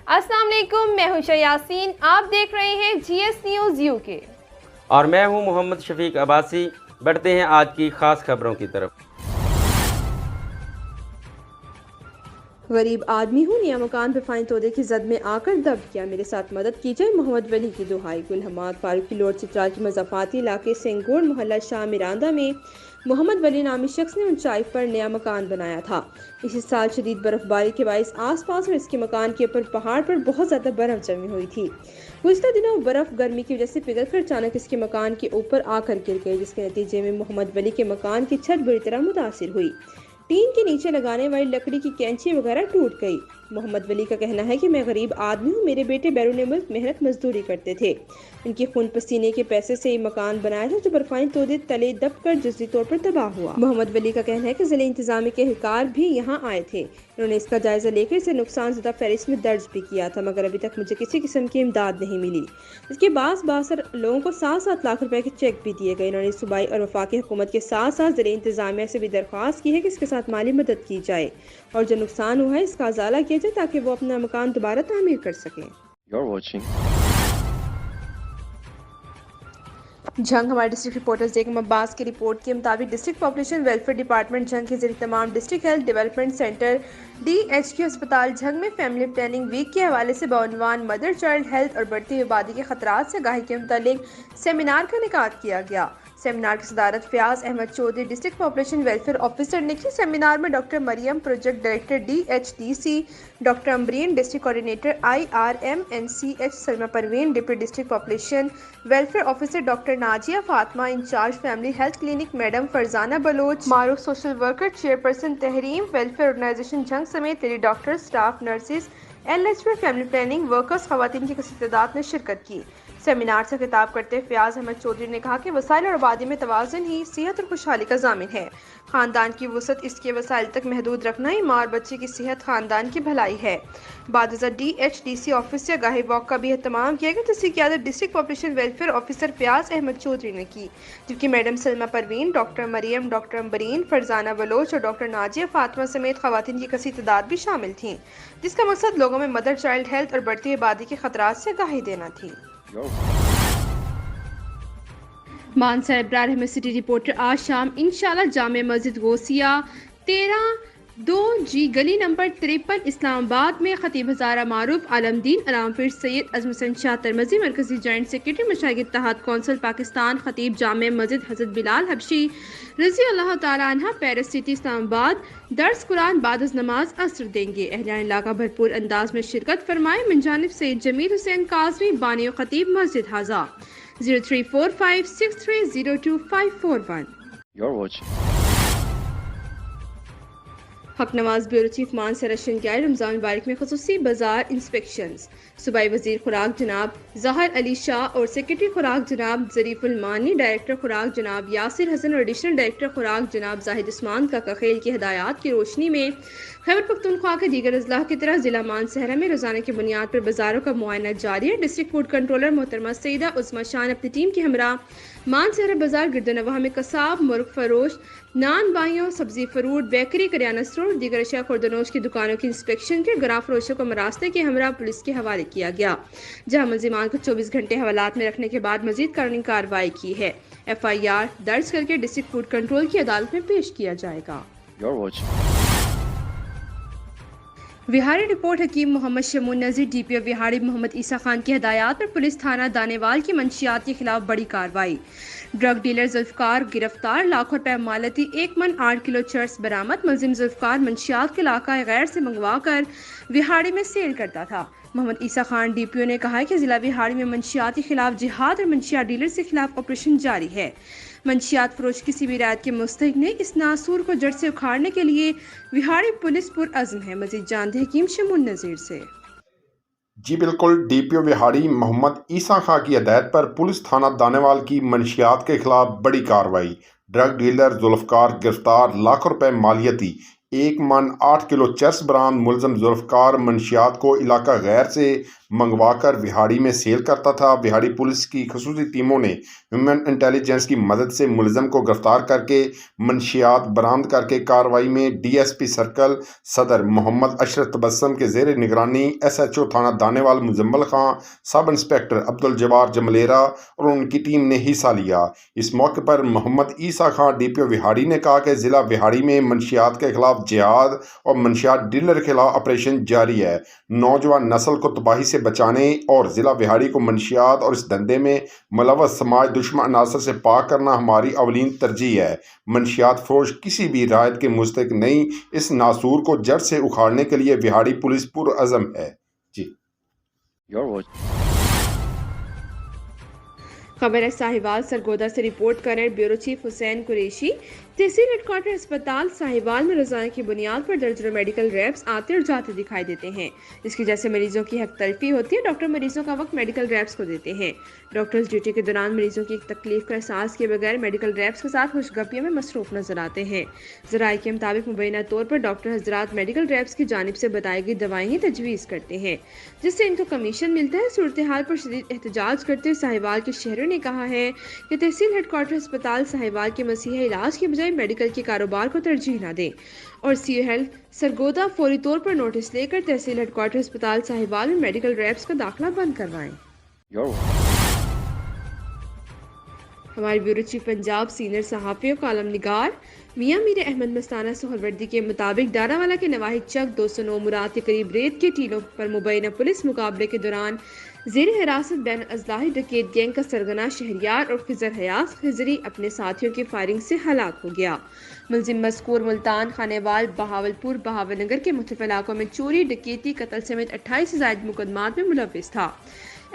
अस्सलाम वालेकुम, मैं हूं यासीन। आप देख रहे हैं GS न्यूज़ UK। और मैं हूं मोहम्मद शफीक अब्बासी। बढ़ते हैं आज की खास खबरों की तरफ। गरीब आदमी हूँ, नया मकान पे फाइन तोड़े की जद में आकर दब गया, मेरे साथ मदद की जाए। मोहम्मद वली की दुहाई। गुल हमाद फारूकी लोड चित्राल के मज़ाफ़ाती इलाके सेंगोड़ मोहल्ला शाह मिरांदा में मोहम्मद वली नामी शख्स ने ऊंचाई पर नया मकान बनाया था। इसी साल शदीद बर्फबारी के बायस आसपास और इसके मकान के ऊपर पहाड़ पर बहुत ज़्यादा बर्फ जमी हुई थी। गुज़िश्ता दिनों बर्फ गर्मी की वजह से पिघल कर अचानक इसके मकान के ऊपर आकर गिर गई, जिसके नतीजे में मोहम्मद वली के मकान की छत बुरी तरह मुतासिर हुई। टीन के नीचे लगाने वाली लकड़ी की कैंची वगैरह टूट गई। मोहम्मद वली का कहना है कि मैं गरीब आदमी हूँ, मेरे बेटे बैरून मुल्क मेहनत मजदूरी करते थे, इनके खून पसीने के पैसे से ये मकान बनाया था जो बर्फानी तोड़े तले दब कर जुज़वी तौर पर तबाह हुआ। मोहम्मद वली का कहना है कि ज़िले इंतजामी के एहलकार भी यहाँ आए थे, उन्होंने इसका जायजा लेकर इसे नुकसान ज़दा फहरिस्त में दर्ज भी किया था, मगर अभी तक मुझे किसी किस्म की इमदाद नहीं मिली। इसके बाद बासर लोगों को 7-7 लाख रुपए के चेक भी दिए गए। इन्होंने सूबाई और वफाकी हुकूमत के साथ साथ ज़िले इंतजामिया से भी दरख्वास्त की है कि इसके साथ माली मदद की जाए और जो नुकसान हुआ है इसका अजाला किया जाए ताकि वो अपना मकान दोबारा तामीर कर सकें। जंग। हमारे डिस्ट्रिक्ट रिपोर्टर्स जेकम अब्बास की रिपोर्ट के मुताबिक डिस्ट्रिक्ट पॉपुलेशन वेलफेयर डिपार्टमेंट जंग के ज़रिए तमाम district health development centre DHQ अस्पताल जंग में फैमिली प्लानिंग वीक के हवाले से बउनवान मदर चाइल्ड हेल्थ और बढ़ती हुई आबादी के खतरात से आगाही के मुतालिक सेमिनार का इनेकाद किया गया। सेमिनार की सदारत Fayaz Ahmad Chaudhry district population welfare officer ने की। सेमिनार में doctor Maryam project director DHDC, doctor Ambreen district coordinator IRMNCH, Salma Parveen deputy district population welfare officer, doctor Nazia Fatima incharge family health clinic, madam Farzana Baloch मारूफ social worker, chairperson Tehreem welfare organisation Jhang समेत lady doctor, staff, nurses, LH family planning workers खवातीन की कसीर तादाद ने शिरकत की। Seminar से खिताब करते फयाज अहमद चौधरी ने कहा कि वसाइल और आबादी में तवाज़ुन ही सेहत और खुशहाली का ज़ामिन है। ख़ानदान की वसअत इसके वसाइल तक महदूद रखना ही माँ और बच्चे की सेहत ख़ानदान की भलाई है। बाद DHDC ऑफिस से आगाही वॉक का भी एहतमाम किया गया, जिसकी क़यादत district population welfare officer Fayaz Ahmad Chaudhry ने की, जबकि madam Salma Parveen, doctor Maryam, doctor Ambreen, Farzana Baloch और डॉक्टर नाजिया फातिमा समेत खवातीन की कसीर तादाद भी शामिल थीं, जिसका मकसद लोगों में मदर चाइल्ड हेल्थ और बढ़ती आबादी के खतरात से आगाही देना थी। मानसा इब्रार अहमद सिटी रिपोर्टर आज शाम इंशाल्लाह जामे मस्जिद गोसिया 13-2G गली नंबर 53 इस्लामाबाद में खतीब हज़ारा मारूफ आलमदीन अलामपीर सैयद अज़म हसन शाह तरमज़ी मरकज़ी joint secretary Mashaikh Ittehad council Pakistan खतीब जामे मस्जिद हज़रत बिलाल हबशी रज़ी अल्लाह ताला अन्हा पेरिस सिटी इस्लामाबाद दर्स कुरान बाद नमाज असर देंगे। अहलियान इलाका भरपूर अंदाज में शिरकत फरमाए। मिनजानिब सैयद जमील हुसैन काज़मी बानी व खतीब मस्जिद हाजा 034563025541। हक नवाज ब्यूरो चीफ मानसा रशन के रमज़ान मुबारक में खसूसी बाजार इंस्पेक्शंस। सूबाई वज़ीर खुराक जनाब ज़ाहिर अली शाह और सेक्रेटरी खुराक जनाब ज़रीफ़ुल मानी, डायरेक्टर खुराक जनाब यासिर हसन और एडिशनल डायरेक्टर खुराक जनाब जाहिद उस्मान का कखेल की हदायत की रोशनी में खैबर पख्तूनख्वा के दीगर अजला की तरह जिला मानसहरा में रोजाना की बुनियाद पर बाजारों का मुआयना जारी है। डिस्ट्रिक्ट फूड कंट्रोलर मोहतरमा सईदा उस्मा शान अपनी टीम के हमरा मानसहरा बाजार गिरदनवाह में कसाब, मुर्ग फरोश, नान बाइयों, सब्जी फ्रूट, बेकरी, करियाना स्टोर, दीगर अशिया खुर्दनोश की दुकानों की इंस्पेक्शन के गरा फरोशों को मरास्ते के हमरा पुलिस के हवाले किया गया, जहां मुलजिमान को 24 घंटे हवालात में रखने के बाद मजीद कानूनी कार्रवाई की है। FIR दर्ज करके डिस्ट्रिक्ट फूड कंट्रोल की अदालत में पेश किया जाएगा। विहाड़ी रिपोर्ट हकीम मोहम्मद शमून नज़ीर DPO विहाड़ी मोहम्मद ईसा खान की हदायत पर पुलिस थाना दानेवाल की मंशियात के खिलाफ बड़ी कार्रवाई। ड्रग डीलर जुल्फकार गिरफ्तार, लाखों रुपए मालती 1 मन 8 किलो चर्स बरामद। मुलजिम जुल्फकार मंशियात के इलाका गैर से मंगवा कर विहाड़ी में सेल करता था। मोहम्मद ईसा खान DPO ने कहा है कि जिला विहाड़ी में मंशियात के खिलाफ जिहाद और मंशियात डीलर के खिलाफ ऑपरेशन जारी है। मंशियात फरोश किसी भी रायत के मुस्तहिक ने इस नासूर को जड़ से उखाड़ने के लिए विहाड़ी पुलिस पुरअज़्म है। मजीद जानते हकीम शमून नज़ीर से। जी बिल्कुल, DPO विहाड़ी मोहम्मद ईसा खां की हदायत पर पुलिस थाना दानेवाल की मंशियात के खिलाफ बड़ी कार्रवाई। ड्रग डीलर जुल्फकार गिरफ्तार, लाखों रुपए मालियती 1 मन 8 किलो चर्स बरामद। मुलजम जुल्फकार मंशियात को इलाका गैर से मंगवा कर विहाड़ी में सेल करता था। विहाड़ी पुलिस की खसूसी टीमों ने ह्यूमन इंटेलिजेंस की मदद से मुलजम को गिरफ्तार करके मंशियात बरामद करके कार्रवाई में DSP सर्कल सदर मोहम्मद अशरफ तबस्सम के जेर निगरानी SHO थाना दानेवाल मुजम्मल खां, सब इंस्पेक्टर अब्दुल जवार जमलेरा और उनकी टीम ने हिस्सा लिया। इस मौके पर मोहम्मद ईसा खां DPO विहाड़ी ने कहा कि ज़िला विहाड़ी में मंशियात के खिलाफ जिहाद और मंशियात डीलर के खिलाफ ऑपरेशन जारी है। नौजवान नस्ल को तबाही से बचाने और ज़िला विहाड़ी को मंशियात और इस धंधे में मुलव्वस समाज दुश्मन अनासर से पाक करना हमारी अवलीन तरजीह है। मंशियात फरोश किसी भी रायत के मुस्तहिक नहीं। इस नासूर को जड़ से उखाड़ने के लिए विहाड़ी पुलिस पुरअज़म है। जी खबर है साहिवाल सरगोदा से रिपोर्ट कर रहे ब्यूरो चीफ हुसैन कुरैशी। तहसील हेडक्वार्टर अस्पताल साहिवाल में रोजाना की बुनियाद पर दर्जनों मेडिकल रैप्स आते और जाते दिखाई देते हैं, जिसकी वजह से मरीजों की हक तलफी होती है। डॉक्टर मरीजों का वक्त मेडिकल रैप्स को देते हैं। डॉक्टर्स ड्यूटी के दौरान मरीजों की तकलीफ का एहसास किए बगैर मेडिकल रैप्स के साथ खुशगपियों में मसरूफ नजर आते हैं। ज़राए के मुताबिक मुबैना तौर पर डॉक्टर हजरात मेडिकल रैप्स की जानिब से बताई गई दवाएं ही तजवीज़ करते हैं, जिससे इनको कमीशन मिलता है। सूरत हाल पर शदीद एहतजाज करते हुए साहिवाल के शहरों ने कहा है कि तहसील हेडक्वार्टर अस्पताल साहिवाल के मसीहा इलाज के बजाय मेडिकल के कारोबार को तरजीह न दें और सीओ हेल्थ सरगोदा फौरी तौर पर नोटिस लेकर तहसील हेडक्वार्टर अस्पताल साहिवाल में मेडिकल रैप्स का दाखिला बंद करवाएं। हमारे ब्यूरो चीफ पंजाब सीनियर सहाफ़ी और कॉलम निगार मियां मीर अहमद मस्ताना सोहरवर्दी के मुताबिक डारावाला के नवाहिद चक 209 मुराद के करीब रेत के टीलों पर मुबैना पुलिस मुकाबले के दौरान ज़ेर हिरासत बैन अज़लाही डकैत गैंग का सरगना शहरियार और खिजर हयात खिजरी अपने साथियों की फायरिंग से हलाक हो गया। मुलजिम मज़कूर मुल्तान, खानेवाल, बहावलपुर, बहावलनगर के मुख्तलिफ इलाकों में चोरी, डकैती, कत्ल समेत 28 से ज़ायद मुकदमात में मुलव्विस था।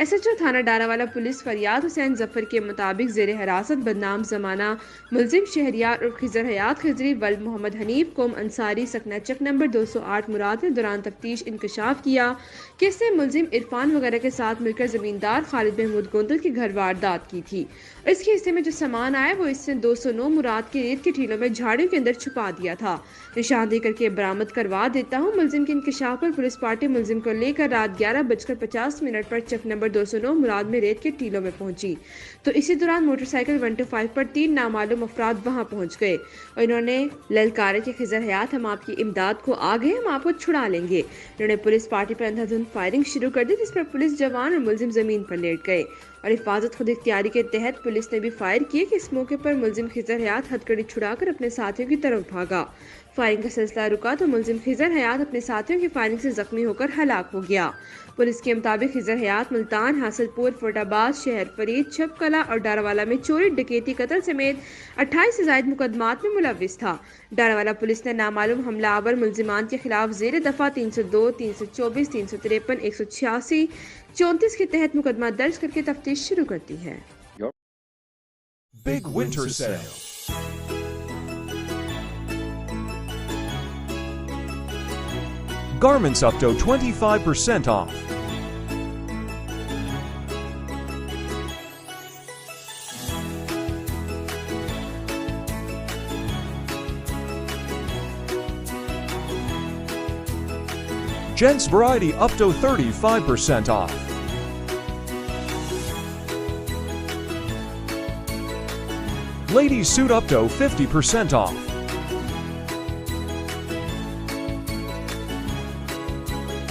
SHO थाना डारावाला पुलिस फरियाद हुसैन जफर के मुताबिक ज़ेर हिरासत बदनाम ज़माना मुलजिम शहरियार और खिजर हयात खिजरी वल्द मोहम्मद हनीफ कोम अंसारी सकना चक नंबर 208 मुराद ने दौरान तफ्तीश इंकशाफ किया कि इसने मुलजिम इरफान वगैरह के साथ मिलकर ज़मींदार खालिद महमूद गोंदल के घर वारदात की थी। इसके हिस्से में जो सामान आया वो इसने 209 मुराद के रेत के टीलों में झाड़ियों के अंदर छुपा दिया था। निशानदेही करके बरामद करवा देता हूँ। मुलजिम के इंकशाफ पर पुलिस पार्टी मुलजिम को लेकर रात 11:50 पर चक नंबर 209 मुराद में रेत के टीलों में पहुंची, तो इसी दौरान मोटरसाइकिल 125 पर 3 नामालूम अफराद वहां पहुंच गए और इन्होंने ललकारे के खिजर हयात हम आपकी इमदाद को आ गए, हम आपको छुड़ा लेंगे। इन्होंने पुलिस पार्टी पर अंधाधुंध फायरिंग शुरू कर दी, जिस पर पुलिस जवान और मुलजिम जमीन पर लेट गए और हिफाजत खुद इख्तियारी के तहत पुलिस ने भी फायर किए कि इस मौके पर मुलजिम खिजर हयात हथकड़ी छुड़ाकर अपने साथियों की तरफ भागा। फायरिंग का सिलसिला रुका तो मुलजिम खिजर हयात अपने साथियों की फायरिंग से जख्मी होकर हलाक हो गया। पुलिस के मुताबिक खिजर हयात मुल्तान, हासिलपुर, फोटाबाद, शहर फरीद, छपकला और डारावाला में चोरी, डकैती, कत्ल समेत 28 से ज़ायद मुकदमात में मुलव्विस था। डारावाला पुलिस ने नामालूम हमलावर मुलजिमान के खिलाफ ज़ेर दफ़ा 302, 324, 353, 186, 34 के तहत मुकदमा दर्ज करके तफ्तीश शुरू करती है। Big winter sale. Garments up to 25% off. Gents variety up to 35% off. Ladies suit up to 50% off.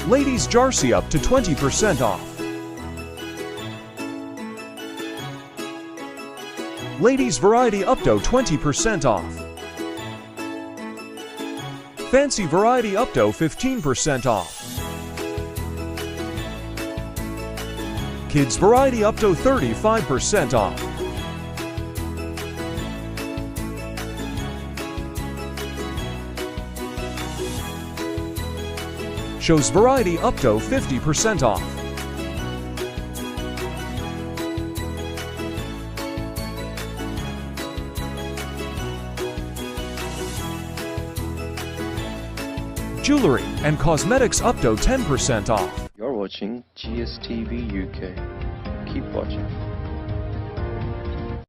Ladies jersey up to 20% off. Ladies variety up to 20% off. Fancy variety up to 15% off. Kids variety up to 35% off. Shows variety up to 50% off. Jewelry and cosmetics up to 10% off. You're watching GSTV UK. Keep watching.